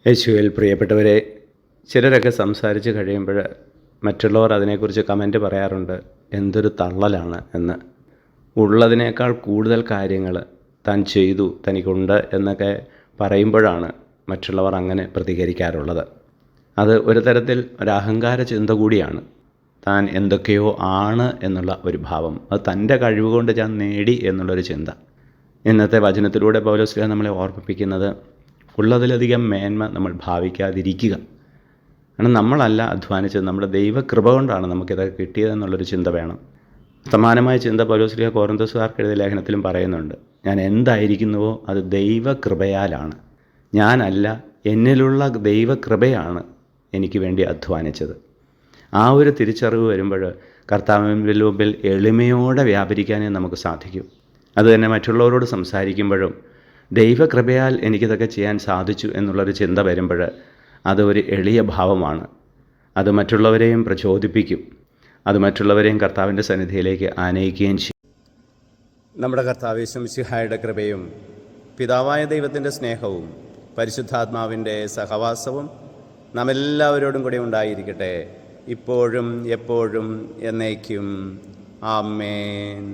യേശുവിൽ പ്രിയപ്പെട്ടവരെ, ചിലരൊക്കെ സംസാരിച്ച് കഴിയുമ്പോൾ മറ്റുള്ളവർ അതിനെക്കുറിച്ച് കമൻറ്റ് പറയാറുണ്ട്, എന്തൊരു തള്ളലാണ് എന്ന്. ഉള്ളതിനേക്കാൾ കൂടുതൽ കാര്യങ്ങൾ താൻ ചെയ്തു, തനിക്കുണ്ട് എന്നൊക്കെ പറയുമ്പോഴാണ് മറ്റുള്ളവർ അങ്ങനെ പ്രതികരിക്കാറുള്ളത്. അത് ഒരു തരത്തിൽ ഒരഹങ്കാര ചിന്ത കൂടിയാണ്. താൻ എന്തൊക്കെയോ ആണ് എന്നുള്ള ഒരു ഭാവം, അത് തൻ്റെ കഴിവുകൊണ്ട് ഞാൻ നേടി എന്നുള്ളൊരു ചിന്ത. ഇന്നത്തെ വചനത്തിലൂടെ പൗലോസ്ലീഹ നമ്മളെ ഓർമ്മിപ്പിക്കുന്നത്, ഉള്ളതിലധികം മേന്മ നമ്മൾ ഭാവിക്കാതിരിക്കുക. കാരണം നമ്മളല്ല അധ്വാനിച്ചത്, നമ്മുടെ ദൈവകൃപ കൊണ്ടാണ് നമുക്കിതൊക്കെ കിട്ടിയതെന്നുള്ളൊരു ചിന്ത വേണം. സമാനമായ ചിന്ത പൗലോസ്ലീഹ കൊരിന്ത്യൻകാർക്ക് എഴുതിയ ലേഖനത്തിലും പറയുന്നുണ്ട്. ഞാൻ എന്തായിരിക്കുന്നുവോ അത് ദൈവകൃപയാലാണ്, ഞാനല്ല, എന്നിലുള്ള ദൈവകൃപയാണ് എനിക്ക് വേണ്ടി അധ്വാനിച്ചത്. ആ ഒരു തിരിച്ചറിവ് വരുമ്പോൾ കർത്താവിൻ്റെ മുമ്പിൽ എളിമയോടെ വ്യാപരിക്കാനേ നമുക്ക് സാധിക്കും. അതുതന്നെ മറ്റുള്ളവരോട് സംസാരിക്കുമ്പോഴും ദൈവകൃപയാൽ എനിക്കിതൊക്കെ ചെയ്യാൻ സാധിച്ചു എന്നുള്ളൊരു ചിന്ത വരുമ്പോൾ അത് ഒരു എളിയ ഭാവമാണ്. അത് മറ്റുള്ളവരെയും പ്രചോദിപ്പിക്കും, അത് മറ്റുള്ളവരെയും കർത്താവിൻ്റെ സന്നിധിയിലേക്ക് ആനയിക്കുകയും ചെയ്യും. നമ്മുടെ കർത്താവ് യേശു മിശിഹായുടെ കൃപയും പിതാവായ ദൈവത്തിൻ്റെ സ്നേഹവും പരിശുദ്ധാത്മാവിൻ്റെ സഹവാസവും നാം എല്ലാവരോടും കൂടി ഉണ്ടായിരിക്കട്ടെ, ഇപ്പോഴും എപ്പോഴും എന്നേക്കും. ആമേൻ.